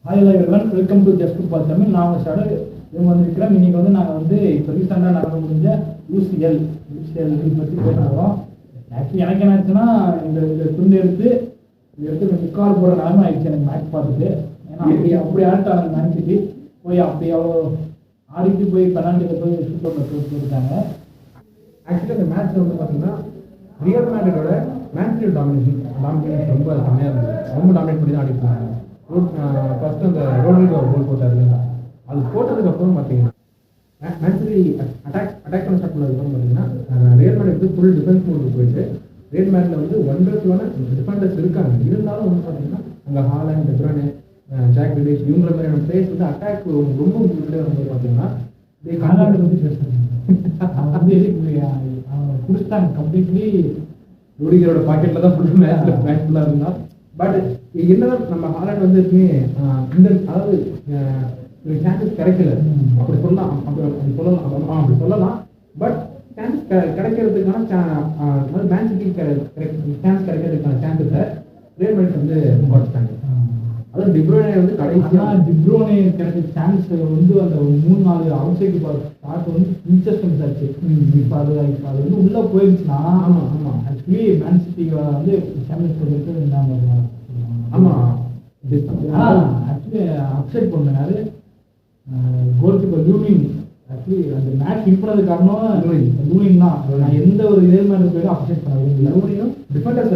Hi everyone, welcome to just for Tamil. நான் ஷாரு இவங்க வந்துருக்கிறோம். இன்னைக்கு வந்து நாங்கள் வந்து இப்போ ரீசெண்டாக நடந்து முடிஞ்ச யூசிஎல் பற்றி பேச போகிறோம். ஆக்சுவலி எனக்கு என்ன ஆச்சுன்னா, இந்த துண்டு எடுத்து முக்கால் போகிற நிலைமை ஆயிடுச்சு எனக்கு மேட்ச் பார்த்துட்டு. ஏன்னா அப்படி ஆட்டாங்க மேட்ச் சிட்டி போய் அப்படி அவ்வளோ ஆடிட்டு போய் பெனால்ட்டியில் போய் ஷூட் அவுட்டில் போயிருக்காங்க. ஆக்சுவலி அந்த மேட்ச் வந்து பார்த்தீங்கன்னா ரியல் மேட்ரிடோட மேன்சிட்டி டாமினேஷன் ரொம்ப செம்மையாக இருந்தது. ரொம்ப டாமினேட் பண்ணி தான் ஆடிருக்காங்க. ஃபர்ஸ்ட் அந்த ரோட்ரிகோ கோல் போட்டார் இல்லைங்களா, அது போட்டதுக்கப்புறம் பார்த்தீங்கன்னா மேன்சிட்டி அட்டாக் பண்ண ஸ்டார்ட் பண்ணதுக்கப்புறம் பார்த்தீங்கன்னா ரியல் மேட்ரிட் வந்து ஃபுல் டிஃபென்ஸ் மோடுக்கு போயிட்டு ரியல் மேட்ரில் வந்து ஒன்றரை டிஃபெண்டர்ஸ் இருக்காங்க. இருந்தாலும் வந்து பார்த்தீங்கன்னா அங்கே ஹாலண்ட், டெ ப்ரூய்னே, ஜாக் கிரீலிஷ் இவங்கள மாதிரியான பிளேயர்ஸ் வந்து அட்டாக் ரொம்ப முன்னாடி வந்து பார்த்தீங்கன்னா காலாண்டு பற்றி பேசுகிறாங்க. வந்து குடிச்சிட்டாங்க கம்ப்ளீட்லி. ரூடிகரோட பாக்கெட்டில் தான் ஃபுல் மேட்ச் ஃபுல்லாக இருந்தால். பட் என்னதான் நம்ம ஹாலண்ட் வந்து இந்த அதாவது சான்சஸ் கிடைக்கல அப்படி சொல்லலாம், அப்படி சொல்லலாம். பட் சான்சஸ் கிடைக்கிறதுக்கான மேன் சிட்டி சான்ஸ் கிடைக்கிறதுக்கான சான்சஸை ரியல் மேட்ரிட் வந்து குறைச்சிட்டாங்க. அதுவும் டெ ப்ரூய்னே வந்து கடைசியாக டெ ப்ரூய்னே கிடைச்ச சான்ஸ் வந்து அந்த 3-4 அவுட் சைடு பார்த்து வந்து இன்ட்ரெஸ்ட் ஆச்சு. இப்போ அது வந்து உள்ளே போயிடுச்சுன்னா ஆமாம் ஆக்சுவலி மேன் சிட்டி வந்து சாம்பியன்ஸ் கொடுத்து இருந்தாங்க. ஆமாம் ஆக்சுவலி அப்செட் பண்ணாரு கோல் கீப்பர் லூனிங். ஆக்சுவலி அந்த மேட்ச் வின் பண்ணது காரணம் லூனிங் தான். நான் எந்த ஒரு ரியல் மேட்ச் போய் அப்செட் பண்ண லூனியும் டிஃபெண்டர்ஸ்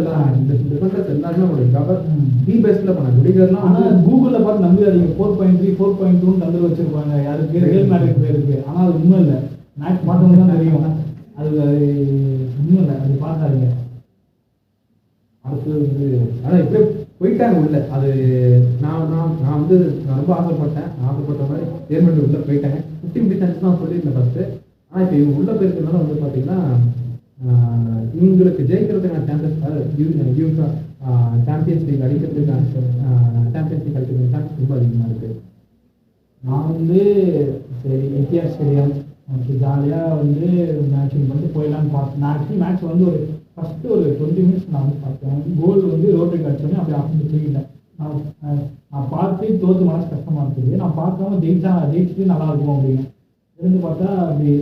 எல்லாருமே ஒரு கவர் டி பேஸ்ல பண்ணாங்க. ரூடிகர்லாம் ஆனால் கூகுளில் பார்த்து நம்பிடாதீங்க. 4.3 4.2 தந்து வச்சிருப்பாங்க யாருக்கு ரியல் மேட்ரிட் பேருக்கு. ஆனால் அது உண்மை இல்லை. மேட்ச் பார்த்தவங்க தான் தெரியும். அது உண்மை இல்லை, அது பார்த்தாருங்க. அடுத்து வந்து ஆனால் இப்படியே போயிட்டாங்க உள்ள. அது நான் வந்து ரொம்ப ஆசைப்பட்ட மாதிரி ரியல் மேட்ரிட் உள்ள போயிட்டாங்க. 50 சான்ஸ் தான் சொல்லியிருந்தேன் ஃபர்ஸ்ட்டு. ஆனால் இப்போ இவங்க உள்ள போயிருக்கிறதுனால வந்து பார்த்தீங்கன்னா இவங்களுக்கு ஜெயிக்கிறதுக்கான சான்சஸ் சாம்பியன்ஸ் லீக் அடிக்கிறதுக்கான சான்ஸ் ரொம்ப அதிகமாக இருக்குது. நான் வந்து சரி என்டிஆர் ஸ்டேடியம் எனக்கு ஜாலியாக வந்து மேட்ச் வின் பண்ணிட்டு போயிடலான்னு பார்த்தேன். நான் ஆக்சுவலி மேட்ச் வந்து ஒரு ஃபஸ்ட்டு ஒரு 20 மினிட்ஸ் நான் வந்து பார்த்தேன். கோல் வந்து ரோட்டுக்கு அடிச்சோடனே அப்படி ஆஃப் தூக்கிட்டேன். நான் பார்த்து தோற்று மனசு கஷ்டமாக இருக்குது. நான் பார்க்காம ஜெயிச்சுட்டு நல்லா இருக்கும் அப்படின்னு இருந்து பார்த்தா அப்படி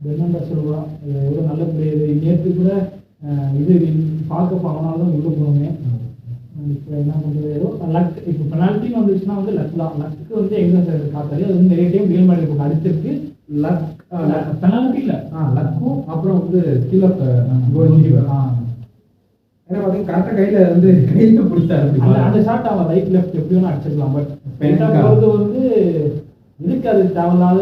பெர்னாண்டோ சில்வா எவ்வளோ நல்ல பிளேயர். நேற்று கூட இது பார்க்க போனாலும் இவ்வளோ போகணுமே. இப்போ என்ன பண்ணுறது, ஏதோ லக். இப்போ பெனால்ட்டின்னு வந்துச்சுன்னா வந்து லக் தான். லக்கு வந்து எங்கே காத்தாலே அது வந்து நிறைய டைம் ரியல் மேட்ரிட் இப்போ அடிச்சிருக்கு. லக் பெனால்ட்டி இல்லை, லக்கும் அப்புறம் வந்து ஸ்கில் ஆஃப் கோல் கீப்பர். ஏன்னா பார்த்தீங்கன்னா கரெக்டாக கையில் பிடிச்சாரு. அந்த ஷாட் அவன் ரைட் லெஃப்ட் எப்படி வேணா அடிச்சிருக்கலாம். பட் போகிறது வந்து இதுக்கு அது தேவையில்லாத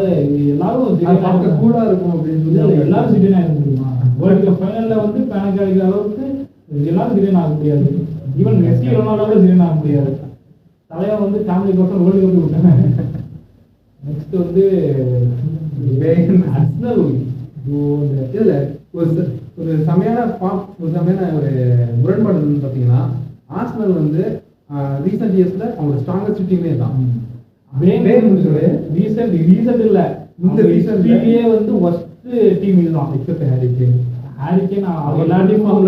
எல்லாரும் கூட இருக்கும் அப்படின்னு சொல்லி எல்லாரும் திடீர்னு ஆக முடியுமா? வேர்ல்டு கப் ஃபைனலில் வந்து பேனக் அடிக்கிற அளவுக்கு எல்லாரும் திடீர்னு ஆக முடியாது. ஈவன் மெஸ்ஸி ரொனால்டோ கூட திடீர்னு ஆக முடியாது. தலைவன் வந்து ஃபேமிலி கோசம் வேர்ல்டு கப் விட்டாங்க. நெக்ஸ்ட் வந்து அர்சனல். இதில் ஒரு சமையான ஒரு முரண்பாடு பார்த்தீங்கன்னா ஆர்சனல் வந்து ரீசெண்ட் இயர்ஸ்ல அவங்களோட ஸ்ட்ராங்கஸ்ட் டீமே தான். ரீசெண்ட் இல்ல, இந்த ரீசெண்ட்லயே வந்து ஃபர்ஸ்ட் டீம் இதுதான். எக்ஸப்ட் ஹாரிகேன் எல்லா டீமும்.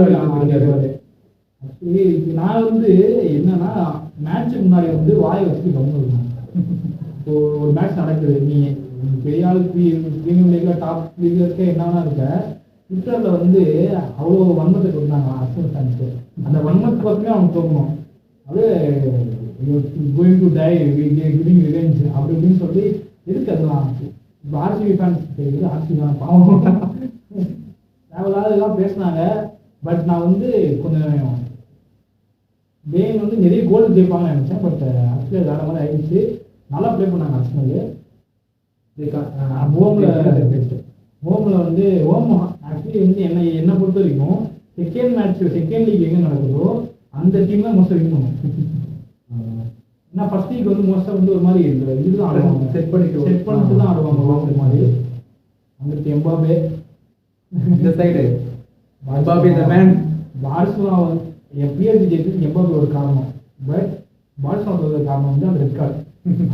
நான் வந்து என்னன்னா மேட்சுக்கு முன்னாடி வந்து வாயை வச்சுட்டு கம்மி இருக்கணும். இப்போ ஒரு மேட்ச் நடக்குது, நீ பெரிய ஆள் ப்ரீமியம் லீக்ல டாப் லீக்ல இருக்க என்னன்னா இருக்க ட்விட்டர்ல வந்து அவ்வளோ வன்மத்தை கொடுத்தாங்க அர்சனல் ஃபேன்ஸு. அந்த வன்மத்துக்கு பக்கமே அவங்க தோக்கணும். அது going to tie giving revenge அப்படி இப்படின்னு சொல்லி இருக்கு. அதெல்லாம் இப்போ ஆர்சிபி ஃபேன்ஸ் தெரியுது. ஆர்சிபி தான் பாவம் தேவையில்லாததான் பேசினாங்க. பட் நான் வந்து கொஞ்சம் பேன் வந்து நிறைய கோல் ஜெயிப்பாங்கன்னு நினச்சேன். பட் ஆக்சுவலி வேற மாதிரி ஆயிடுச்சு. நல்லா ப்ளே பண்ணாங்க அர்சனல். ஹோமில் வந்து ஆக்சுவலி வந்து என்னை பொறுத்த வரைக்கும் செகண்ட் லீக் எங்கே நடக்குதோ அந்த டீம் தான் மோஸ்ட்டாக வின் பண்ணும். ஏன்னா ஃபர்ஸ்ட் லீக் வந்து மோஸ்ட்டாக வந்து ஒரு மாதிரி இதுதான் ஆடுவாங்க, செட் பண்ணிட்டு தான் ஆடுவாங்க. ஹோம் மாதிரி அங்கிட்டு எம்பாபே இந்த side Mbappe the man. Barcelona PSG ஜெயிச்சதுக்கு எம்பாபே ஒரு காரணம். பட் பார்சலோனா ஒரு காரணம் வந்து அந்த ரெட் கார்டு.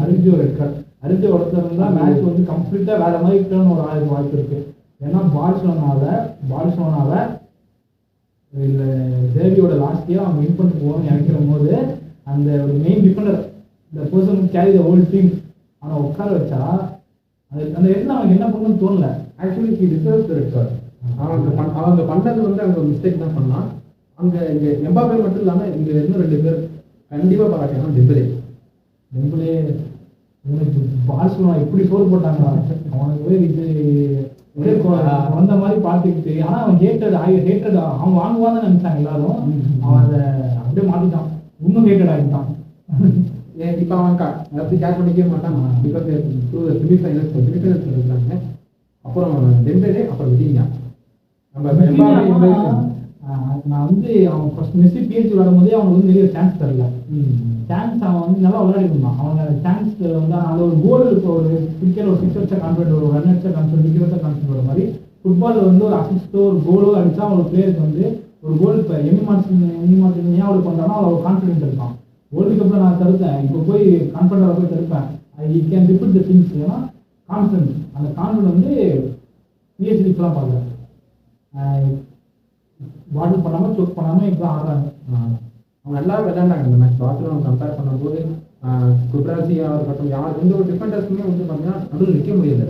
அரிஞ்சு ஒரு ரெட் கார்டு அரிஞ்ச இடத்துல இருந்தால் மேட்ச் வந்து கம்ப்ளீட்டாக வேற மாதிரி டேர்ன் ஒரு ஆயிரம் வாய்ப்பு இருக்கு. ஏன்னா பார்சலோனாவை இல்லை தேவியோட லாஸ்ட் இயர் அவங்க வின் பண்ணிட்டு போகணும்னு நினைக்கிற போது அந்த ஒரு main Defender the person carry the whole team அவனை உட்கார வச்சா அது அந்த இடத்துல அவனுக்கு என்ன பண்ணணும்னு தோணல. Actually he deserves the red card. அவங்க பண்ணது வந்து அங்கே ஒரு மிஸ்டேக் தான் பண்ணான். அங்கே இங்கே எம்பாப்பே மட்டும் இல்லாமல் இங்கே இன்னும் 2 பேர் கண்டிப்பாக பாராட்டணும். டெம்பலே உனக்கு பார்சலோனா இப்படி சோறு போட்டாங்களா அவனுக்கு இது வந்த மாதிரி பார்த்துக்கிட்டு. ஆனால் அவன் ஹேட்டட் அவன் வாங்குவான்னு நினைச்சாங்க எல்லாரும். அவன் அதை அப்படியே மாற்றிட்டான், இன்னும் ஹேட்டட் ஆகிட்டான். இப்போ அவன் அப்படி கேர் பண்ணிக்கவே மாட்டான். பிகாஸ் செமிஃபைனல்ஸ் இருக்கிறாங்க. அப்புறம் டெம்பலே, அப்புறம் விதிங்க. நான் வந்து அவன் ஃபர்ஸ்ட் மெஸ்ஸி பிஹெச்டி வரும்போதே அவனுக்கு வந்து நிறைய சான்ஸ் தரல. சான்ஸ் அவன் வந்து நல்லா விளையாடி இருந்தான். அவன் சான்ஸ் வந்து அது ஒரு கோல் இப்போ ஒரு கிரிக்கெட் ஒரு 6 வச்சா கான்ஃபிடென்ட், ஒரு 1 வச்சா கான்ஃபிடென்ட், விக்கெட் வச்சா கான்ஃபிடென்ட் வர மாதிரி ஃபுட்பால் வந்து ஒரு அசிஸ்டோ ஒரு கோலோ அடிச்சா ஒரு பிளேயருக்கு வந்து ஒரு கோல். இப்போ எமி மார்டின் ஏன் அவளுக்கு பண்ணுறானோ அவ்வளோ கான்ஃபிடென்ட் இருக்கான். வேர்ல்டு கப்பில் நான் தடுத்தேன், இப்போ போய் கான்ஃபிடென்ட்டாக போய் தடுப்பேன். I can repeat the things. ஏன்னா கான்ஃபிடென்ட், அந்த கான்ஃபிடென்ட் வந்து பிஹெச்டிக்கெலாம் பார்க்குறேன். பாட்டில் பண்ணாமல் சோக் பண்ணாமல் இப்போ ஆடுறாங்க. அவங்க நல்லா விளையாண்டாங்க இந்த மேட்ச். பார்சலோனா கம்பேர் பண்ணும்போது குப்ராசியாக இருக்கட்டும், யார் எந்த ஒரு டிஃபெண்டர்ஸுமே வந்து பார்த்தீங்கன்னா நடுவில் நிற்க முடியல.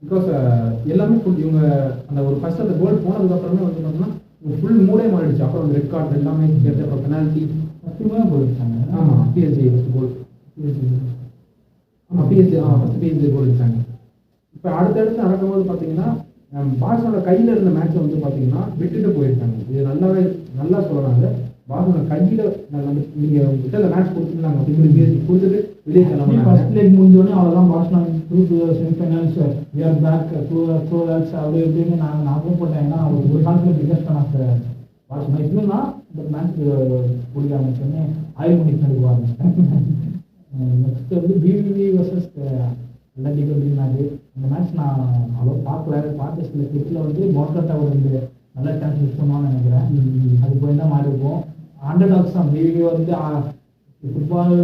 பிகாஸ் எல்லாமே ஃபுல் இவங்க அந்த ஒரு ஃபர்ஸ்ட் அந்த கோல் போனதுக்கப்புறமே வந்து பார்த்தீங்கன்னா ஃபுல் மூடே மாறிடுச்சு. அப்புறம் அந்த ரெட் கார்டு எல்லாமே கேட்டு அப்புறம் பெனால்ட்டி சத்தியமாக போயிருக்காங்க. ஆமாம், பிஎஸ்ஜி ஃபஸ்ட் கோல். ஆமாம், ஃபஸ்ட் பிஎஸ்ஜி கோல் அடிச்சாங்க. இப்போ அடுத்தடுத்து நடக்கும்போது பார்த்தீங்கன்னா பார்சலோனா கையில் இருந்த மேட்ச்சை வந்து பார்த்தீங்கன்னா விட்டுட்டு போயிருக்காங்க. இது நல்லா சொல்லலாங்க. பார்சலோனா கையில் நீங்கள் உங்ககிட்ட அந்த மேட்ச் கொடுத்துருந்தாங்க அப்படின்னு பிஎஸ்ஜி கொடுத்துட்டு வெளியே கிளம்பி ஃபர்ஸ்ட் லெக் முடிஞ்சோடனே அவ்வளோதான் Barcelona to semifinals we are back to lakes அப்படி இப்படின்னு நான் போட்டேன். ஏன்னா ஒரு கான்ஃபிடன்ஸ் பிகஸ்ட் பண்ணாங்க பார்சலோனா. இப்படின்னா இந்த மேட்ச் பிடிக்க ஆரம்பிச்சோடனே ஆய்வு பண்ணி நடுவாங்க. நெக்ஸ்ட் வந்து பிவிவி வர்சஸ் அட்லெட்டிகோ மேட்ச். அந்த மேட்ச் நான் அவ்வளோ பார்த்த சில கிளிப்பில் வந்து மோட்டோட்டா ஒரு 2 நல்ல சான்ஸ் மிஸ் பண்ணுவான்னு நினைக்கிறேன். அது போய் தான் மாறி இருக்கும். அண்டர் டாக்ஸ் தான் பிவிவி வந்து ஃபுட்பால்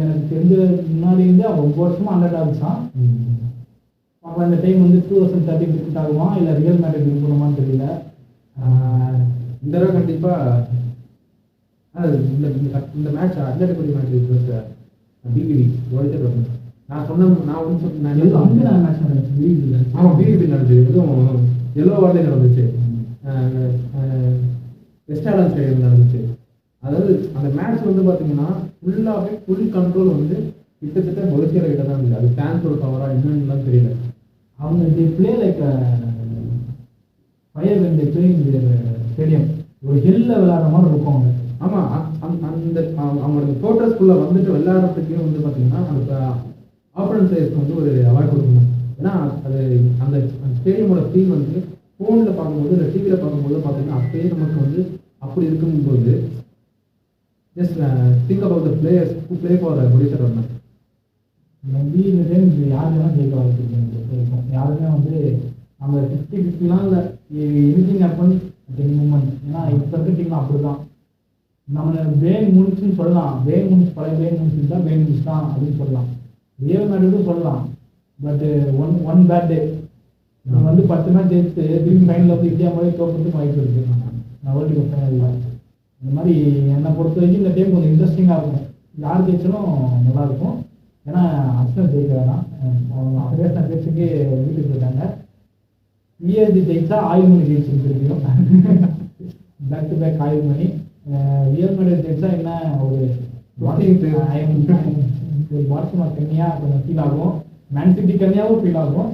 எனக்கு தெரிஞ்ச முன்னாடி இருந்து ரொம்ப வருஷமாக அண்டர் டாக்ஸ் தான். அப்போ இந்த டைம் வந்து 2030 கிரிக்கெட் ஆகுமா இல்லை ரியல் மேட்ரிட் வின் பண்ணுமான்னு தெரியல. இந்த தடவை கண்டிப்பாக இந்த மேட்ச் அட்லெட்டிகோ மேட்ச் பிவிவி வேர்ல்டு நான் வந்து மேட்ச் நடந்துச்சு. ஆமாம், பிவிபி நடந்துச்சு. எதுவும் எல்லோ வார்டே நடந்துச்சு. வெஸ்டாலன் ஸ்டேடியம் நடந்துச்சு. அதாவது அந்த மேட்ச் வந்து பார்த்தீங்கன்னா ஃபுல்லாகவே ஃபுல் கண்ட்ரோல் வந்து கிட்டத்தட்ட பொலிசியர் கிட்ட தான் இருந்துச்சு. அது ஃபேன்ஸோட பவரா என்னன்னுலாம் தெரியல. அவங்க play like fire when they play in stadium ஒரு ஹெல்ல விளையாடுற மாதிரி இருக்கும் அவங்க. ஆமாம், அந்த அவங்களோட ஃபோட்டோஸ்குள்ளே வந்துட்டு விளையாடுறதுக்கே வந்து பார்த்தீங்கன்னா அந்த ஆப்பரன்ட் பிளேயர்ஸ்க்கு வந்து ஒரு அவார்ட் கொடுக்கணும். ஏன்னா அது அந்த ஸ்டேடியமோட ஃபீல் வந்து ஃபோனில் பார்க்கும்போது இல்லை டிவியில் பார்க்கும்போது பார்த்தீங்கன்னா அப்பயே நமக்கு வந்து அப்படி இருக்கும்போது just think about the players who play for பொலிசர் வரணும். மேபி இந்த டைம் யாருக்கெல்லாம் ஜெயிக்க வாய்ப்பு யாருமே வந்து நம்ம 50-50லாம் இல்லை, anything happen at any moment. ஏன்னா இப்போ இருக்க டீம் அப்படி தான். நம்ம பேன் முடிச்சுன்னு சொல்லலாம், பேன் முடிச்சு பழைய பேன் முடிச்சு தான் பேன் முடிச்சு தான் அப்படின்னு சொல்லலாம். ரியல் மேட்ரிட்டும் சொல்லலாம். பட் ஒன் பேட் டே நம்ம வந்து 10 மேட்ச் ஜெயிச்சு திரும்பி ஃபைனலில் வந்து இந்தியா மாதிரி தோற்கிறதுக்கு வாய்ப்பு இருக்குது. நான் வேர்ல்டு கப் ஃபைனலில் இந்த மாதிரி என்னை பொறுத்த வரைக்கும் இந்த டைம் கொஞ்சம் இன்ட்ரெஸ்டிங்காக இருக்கும். யார் ஜெயிச்சாலும் நல்லாயிருக்கும். ஏன்னா அர்சனல் ஜெயிக்க வேணாம், அவங்க பேசின பேச்சுக்கு வீட்டுக்கு போயிட்டாங்க. பிஎஸ்ஜி ஜெயிச்சா ஆயுமணி ஜெயிச்சுருக்கும். பேக் டு பேக் ஆயுமணி. ரியல் மேட்ரிட் ஜெயிச்சா என்ன ஒரு பார்சலோனா கம்மியாக கொஞ்சம் ஃபீல் ஆகும், மேன் சிட்டி கம்மியாகவும் ஃபீல் ஆகும்.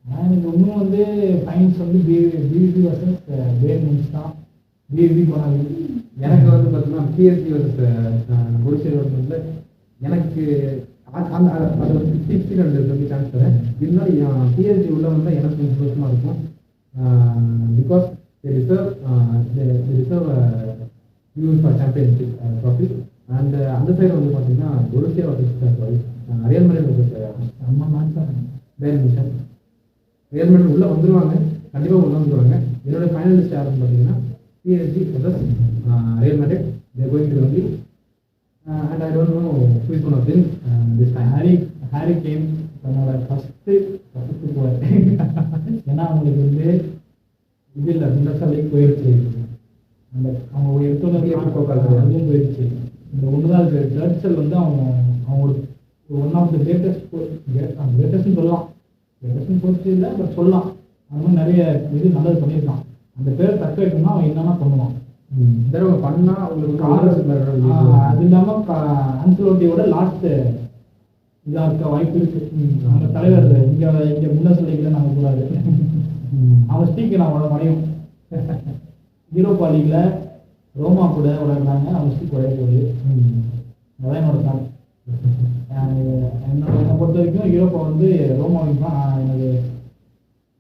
எனக்கு இன்னும் வந்து ஃபைனல்ஸ் வந்து பிவிபி வர்சஸ் பேன் மூன்ஸ் தான். பிவிபி போனாங்க. எனக்கு வந்து பார்த்தீங்கன்னா பிஎஸ்ஜி வர்சஸ் பொலிசியர் வந்து எனக்கு அந்த அது வந்து 50-50 சான்ஸ் தரேன். இருந்தாலும் பிஎஸ்ஜி உள்ள வந்தால் எனக்கு கொஞ்சம் சந்தோஷமாக இருக்கும். Because they deserve UEFA championship trophy. And அந்த சைடு வந்து பார்த்தீங்கன்னா பொலிசியர் வர்சஸ் ரியல் மேட்ரிட் வர்சஸ் நம்ம மேட்ச் தான் பேன் மிஷன். ரியல் மேட்ரிட் உள்ளே வந்துடுவாங்க, கண்டிப்பாக உள்ளே வந்துடுவாங்க. என்னோட ஃபைனலிஸ்ட் யாருன்னு பார்த்தீங்கன்னா PSG vs Real Madrid. They are going to win, and I don't know who is going to win this time. Harry Kane தன்னோட ஃபஸ்ட்டு போவார். ஏன்னா அவங்களுக்கு வந்து இது இல்லை, இந்த லீக் போயிடுச்சு. அந்த அவங்க எடுத்தோம் போயிடுச்சு. இந்த ஒன்று தான் இருக்குது. டர்ட்ஸல் வந்து அவங்களோட ஒன் ஆஃப் த கிரேட்டஸ்ட்னு சொல்லலாம். கிரேட்டஸ்ட்னு போச்சு இல்லை, பட் சொல்லலாம். அந்த மாதிரி நிறைய இது நல்லது பண்ணியிருக்கான். அந்த பேரை தக்க வைக்கணும்னா அவன் என்னென்னா பண்ணுவான். தடவை பண்ணால் உங்களுக்கு அது இல்லாமல் ஆன்சலோட்டியோட லாஸ்ட் இதாக இருக்க வாய்ப்பு இருக்குது. நம்ம தலைவர் இங்கே முன்ன சொல்லிக்கல நாங்கள் கூடாது. அவன் ஸ்டீக்கு நான் மறையும் யூரோப்பா லீக்ல ரோமா கூட விளையாடுறாங்க. அவங்க ஸ்டீக் விளையாட போகுது. அதான் என்னோட பிளான். என்னை பொறுத்த வரைக்கும் யூரோப்பா வந்து ரோமாவுக்கு தான்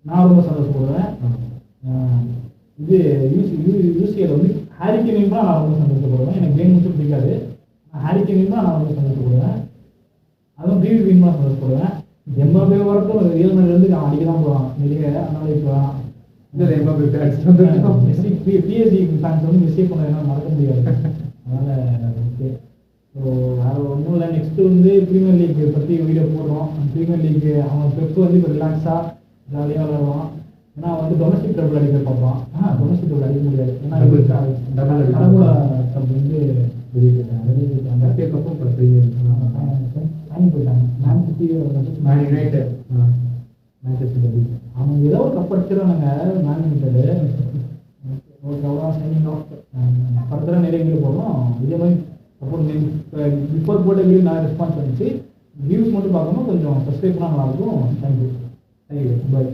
நான் ரொம்ப சந்தோஷப்படுவேன். இது யூசிஎல் வந்து ஹாரிக்கேனையும் தான் நான் ரொம்ப சந்தோஷப்படுவேன். எனக்கு கேம் மட்டும் பிடிக்காது. ஹாரிக்கேனையும் தான் நான் ரொம்ப சந்தோஷப்படுவேன். அதுவும் பிவிபின்னு தான் சந்தோஷப்படுவேன். எம்பாபே வரட்டும் ரியல் மேட்லேருந்து நான் அடிக்க தான் போவான் நிறைய. அதனால இப்போ பிஎஸ்சி ஃபேன்ஸ் வந்து மிஸ்டேக் பண்ண என்னால் மறக்க முடியாது. அதனால் ஓகே. ஸோ வேறு ஒன்றும் இல்லை. நெக்ஸ்ட்டு வந்து ப்ரீமியர் லீக் பற்றி வீடியோ போடுறோம். ப்ரீமியர் லீக் அவன் பெப்பு வந்து இப்போ ரிலாக்ஸாக ஜாலியாக விளையாடுவான். ஏன்னா வந்து டொமஸ்டிக் டபுள் அடிக்க பார்ப்பான். டொமஸ்டிக் டபுள் அடிக்க முடியாது. ஏன்னா கடவுள கப் வந்து வெளியே போயிட்டாங்க. கப்பும் ப்ரீமியர் சைன் போயிட்டாங்க. Man city man United Manchester derby. அவங்க ஏதோ ஒரு கப் அடிச்சிடறாங்க மேன் யுனைடெட். ஓகே, அவ்வளோ சைனிங் ஆஃப். ஃபர்தராக நிறைய வீடியோ போடுறோம். இதே மாதிரி சப்போர்ட் பிஃபோர் போட்ட வீடியோ நான் ரெஸ்பான்ஸ் பண்ணிச்சு. வியூஸ் மட்டும் பார்க்காம கொஞ்சம் சப்ஸ்கிரைப் பண்ணால் நல்லாயிருக்கும். தேங்க்யூ. பாய்.